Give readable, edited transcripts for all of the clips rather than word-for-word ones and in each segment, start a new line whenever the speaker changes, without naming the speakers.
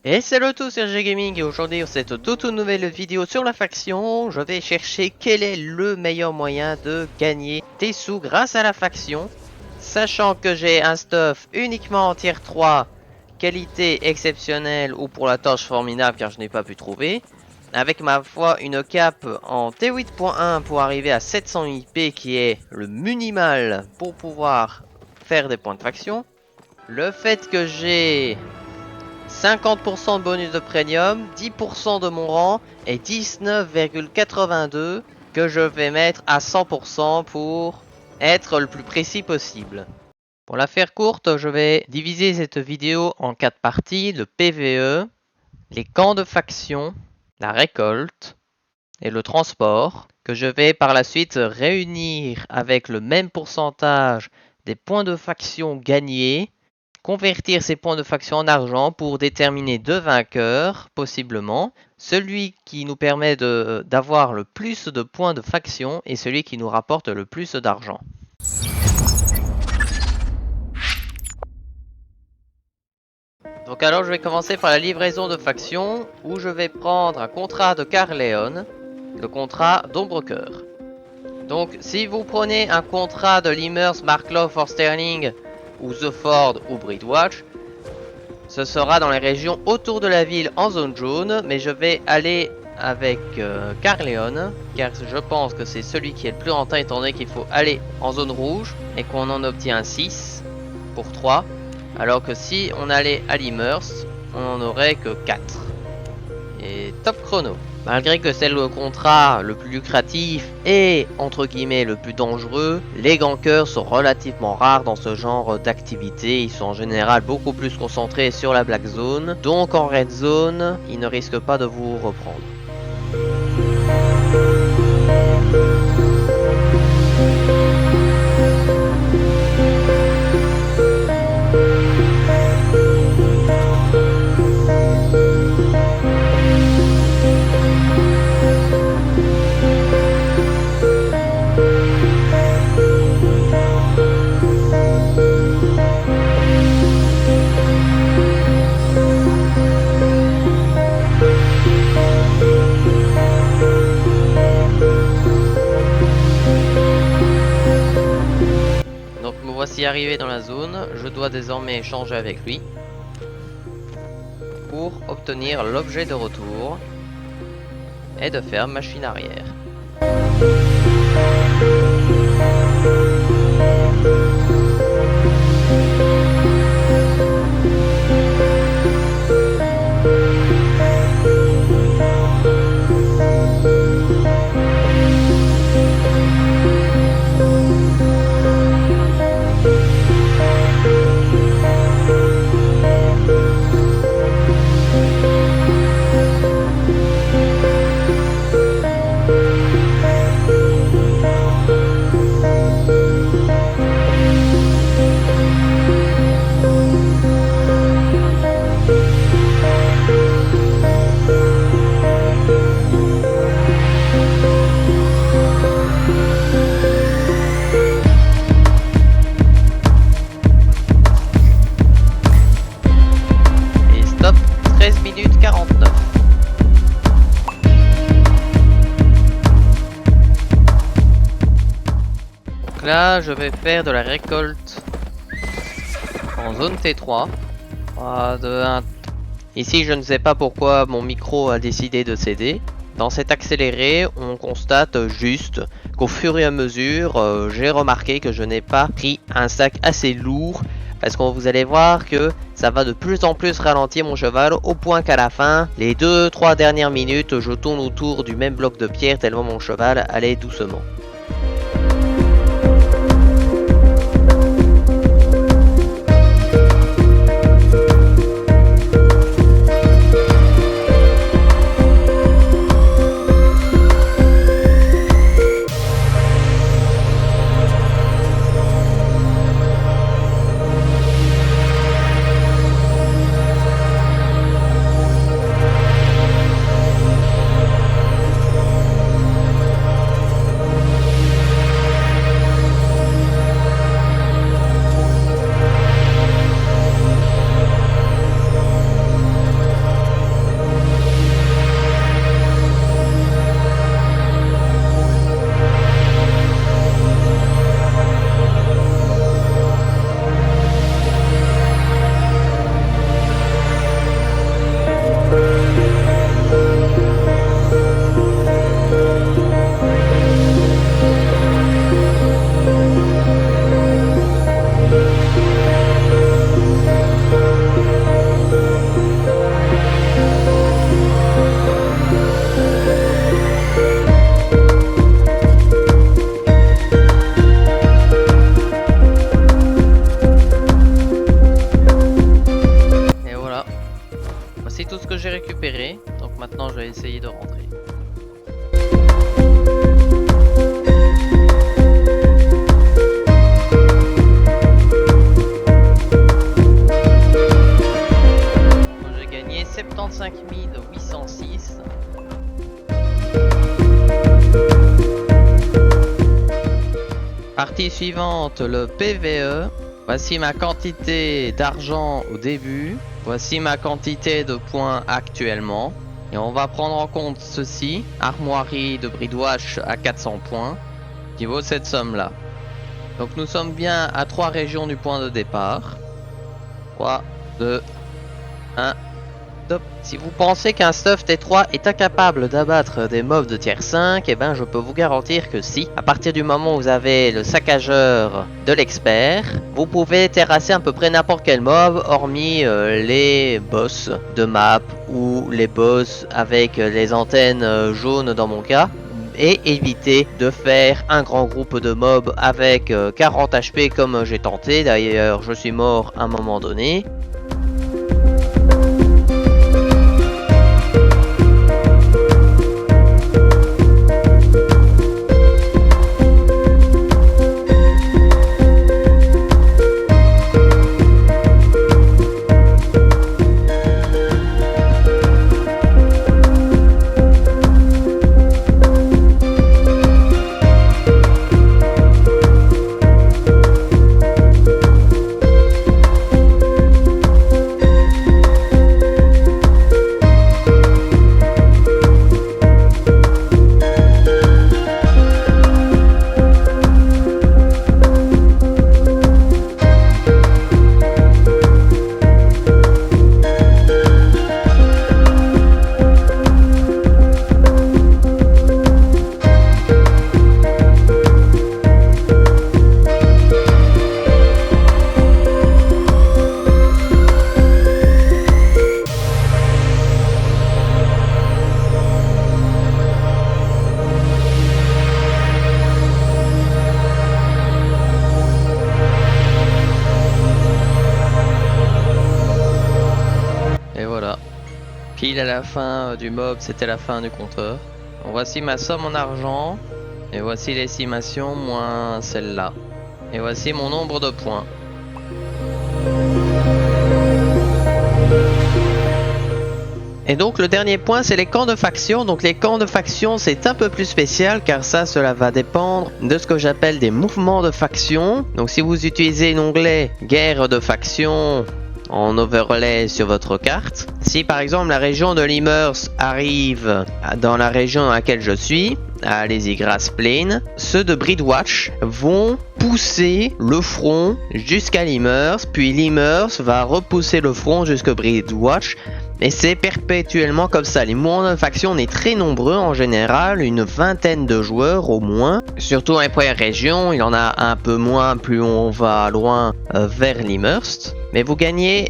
Et salut à tous, c'est RG Gaming et aujourd'hui dans cette toute nouvelle vidéo sur la faction, je vais chercher quel est le meilleur moyen de gagner des sous grâce à la faction. Sachant que j'ai un stuff uniquement en tier 3, qualité exceptionnelle ou pour la torche formidable car je n'ai pas pu trouver. Avec ma foi une cap en T8.1 pour arriver à 700 IP qui est le minimal pour pouvoir faire des points de faction. Le fait que j'ai 50% de bonus de premium, 10% de mon rang et 19,82 que je vais mettre à 100% pour être le plus précis possible. Pour la faire courte, je vais diviser cette vidéo en 4 parties, le PVE, les camps de faction, la récolte et le transport, que je vais par la suite réunir avec le même pourcentage des points de faction gagnés, convertir ces points de faction en argent pour déterminer deux vainqueurs, possiblement. Celui qui nous permet d'avoir le plus de points de faction et celui qui nous rapporte le plus d'argent. Donc alors je vais commencer par la livraison de faction où je vais prendre un contrat de Carleon, le contrat d'Ombrecoeur. Donc si vous prenez un contrat de Limers, Marklow, for Sterling ou The Ford ou Bridwatch, ce sera dans les régions autour de la ville en zone jaune, mais je vais aller avec Carleon, car je pense que c'est celui qui est le plus rentable étant donné qu'il faut aller en zone rouge et qu'on en obtient 6 pour 3, alors que si on allait à Limers, on n'en aurait que 4. Et top chrono. Malgré que c'est le contrat le plus lucratif et entre guillemets le plus dangereux, les gankers sont relativement rares dans ce genre d'activité. Ils sont en général beaucoup plus concentrés sur la black zone. Donc en red zone, ils ne risquent pas de vous reprendre. Voici arrivé dans la zone, je dois désormais échanger avec lui pour obtenir l'objet de retour et de faire machine arrière. Là, je vais faire de la récolte en zone T3. Ici, je ne sais pas pourquoi mon micro a décidé de céder. Dans cet accéléré, on constate juste qu'au fur et à mesure, j'ai remarqué que je n'ai pas pris un sac assez lourd. Parce que vous allez voir que ça va de plus en plus ralentir mon cheval au point qu'à la fin, les 2-3 dernières minutes, je tourne autour du même bloc de pierre tellement mon cheval allait doucement. Voici tout ce que j'ai récupéré. Donc maintenant je vais essayer de rentrer. J'ai gagné 75 806. Partie suivante, le PVE. Voici ma quantité d'argent au début. Voici ma quantité de points actuellement. Et on va prendre en compte ceci. Armoirie de Bridwatch à 400 points. Qui vaut cette somme là. Donc nous sommes bien à 3 régions du point de départ. 3, 2, 1. Top. Si vous pensez qu'un stuff T3 est incapable d'abattre des mobs de tier 5, eh ben je peux vous garantir que si. À partir du moment où vous avez le saccageur de l'expert, vous pouvez terrasser à peu près n'importe quel mob, hormis les boss de map ou les boss avec les antennes jaunes dans mon cas. Et éviter de faire un grand groupe de mobs avec 40 HP comme j'ai tenté. D'ailleurs je suis mort à un moment donné. Et voilà, pile à la fin du mob, c'était la fin du compteur. Donc voici ma somme en argent, et voici l'estimation moins celle-là. Et voici mon nombre de points. Et donc le dernier point, c'est les camps de faction. Donc les camps de faction, c'est un peu plus spécial car ça, cela va dépendre de ce que j'appelle des mouvements de faction. Donc si vous utilisez l'onglet guerre de faction en overlay sur votre carte, si par exemple la région de Limers arrive dans la région dans laquelle je suis, à Lazy Grass Plain, ceux de Bridwatch vont pousser le front jusqu'à Limers, puis Limers va repousser le front jusqu'à Bridwatch. Et c'est perpétuellement comme ça. Les mouvements de faction, on est très nombreux en général, une vingtaine de joueurs au moins. Surtout dans les premières régions, il y en a un peu moins plus on va loin vers l'Immerst. Mais vous gagnez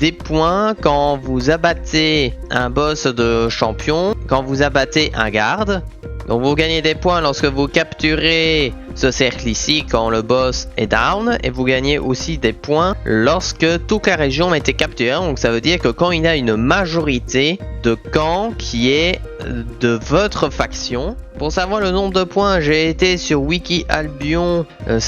des points quand vous abattez un boss de champion, quand vous abattez un garde. Donc vous gagnez des points lorsque vous capturez ce cercle ici quand le boss est down, et vous gagnez aussi des points lorsque toute la région a été capturée. Donc ça veut dire que quand il y a une majorité de camps qui est de votre faction. Pour savoir le nombre de points, j'ai été sur Wiki Albion /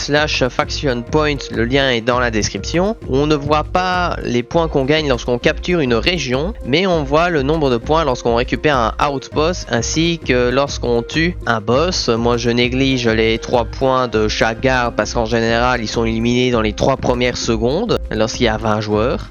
Faction Point, le lien est dans la description. On ne voit pas les points qu'on gagne lorsqu'on capture une région, mais on voit le nombre de points lorsqu'on récupère un outpost ainsi que lorsqu'on tue un boss. Moi je néglige les 3 points de chaque garde parce qu'en général ils sont éliminés dans les 3 premières secondes lorsqu'il y a 20 joueurs.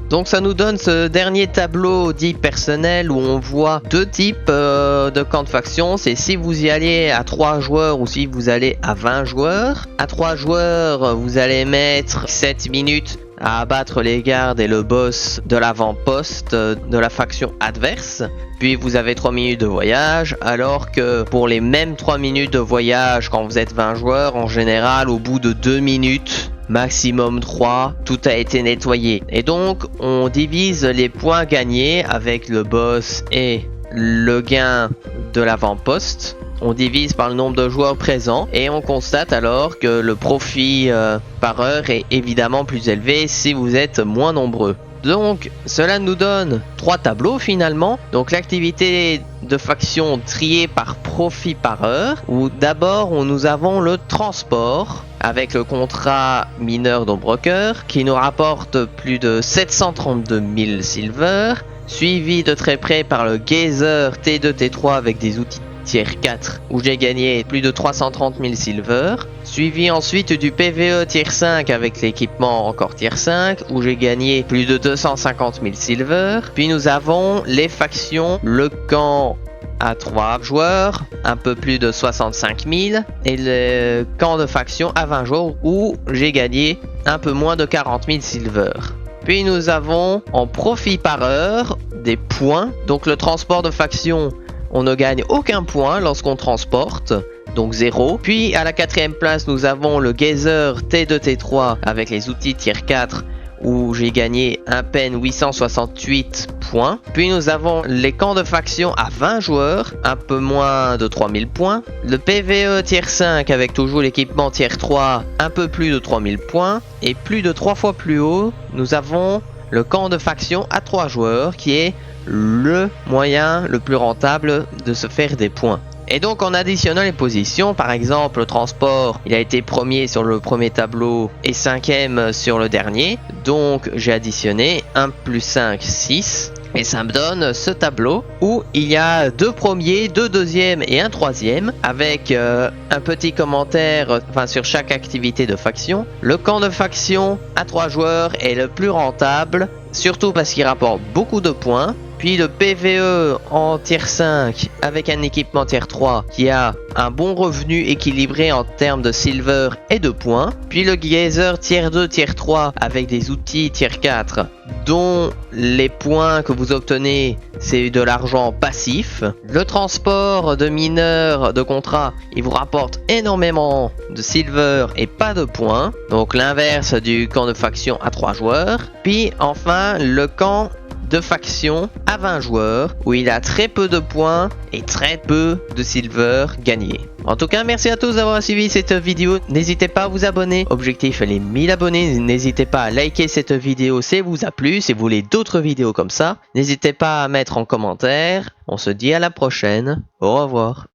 Donc ça nous donne ce dernier tableau dit personnel où on voit deux types de camps de faction. C'est si vous y allez à 3 joueurs ou si vous allez à 20 joueurs. À 3 joueurs, vous allez mettre 7 minutes à abattre les gardes et le boss de l'avant-poste de la faction adverse. Puis vous avez 3 minutes de voyage, alors que pour les mêmes 3 minutes de voyage quand vous êtes 20 joueurs, en général au bout de 2 minutes, maximum 3, tout a été nettoyé. Et donc on divise les points gagnés avec le boss et le gain de l'avant-poste. On divise par le nombre de joueurs présents et on constate alors que le profit par heure est évidemment plus élevé si vous êtes moins nombreux. Donc cela nous donne 3 tableaux finalement. Donc l'activité de faction triée par profit par heure, où d'abord nous avons le transport avec le contrat mineur d'Ombrecoeur qui nous rapporte plus de 732 000 silver, suivi de très près par le Geyser T2 T3 avec des outils tier 4 où j'ai gagné plus de 330 000 silver, suivi ensuite du PVE tier 5 avec l'équipement encore tier 5 où j'ai gagné plus de 250 000 silver. Puis nous avons les factions, le camp à 3 joueurs, un peu plus de 65 000, et le camp de faction à 20 joueurs où j'ai gagné un peu moins de 40 000 silver. Puis nous avons en profit par heure des points, donc le transport de faction, on ne gagne aucun point lorsqu'on transporte, donc 0. Puis à la 4ème place nous avons le Geyser T2 T3 avec les outils tier 4 où j'ai gagné à peine 868 points. Puis nous avons les camps de faction à 20 joueurs, un peu moins de 3000 points. Le PVE tier 5 avec toujours l'équipement tier 3, un peu plus de 3000 points. Et plus de 3 fois plus haut, nous avons le camp de faction à 3 joueurs qui est le moyen le plus rentable de se faire des points. Et donc en additionnant les positions, par exemple le transport, il a été premier sur le premier tableau et 5ème sur le dernier. Donc j'ai additionné 1 plus 5, 6. Et ça me donne ce tableau où il y a 2 premiers, 2 deuxièmes et un 3ème avec un petit commentaire sur chaque activité de faction. Le camp de faction à 3 joueurs est le plus rentable, surtout parce qu'il rapporte beaucoup de points. Puis le PVE en tier 5 avec un équipement tier 3 qui a un bon revenu équilibré en termes de silver et de points. Puis le Geyser tier 2, tier 3 avec des outils tier 4 dont les points que vous obtenez c'est de l'argent passif. Le transport de mineurs de contrat il vous rapporte énormément de silver et pas de points. Donc l'inverse du camp de faction à 3 joueurs. Puis enfin le camp de faction à 20 joueurs où il a très peu de points et très peu de silver gagné. En tout cas, merci à tous d'avoir suivi cette vidéo. N'hésitez pas à vous abonner. Objectif les 1000 abonnés. N'hésitez pas à liker cette vidéo si elle vous a plu. Si vous voulez d'autres vidéos comme ça, n'hésitez pas à mettre en commentaire. On se dit à la prochaine. Au revoir.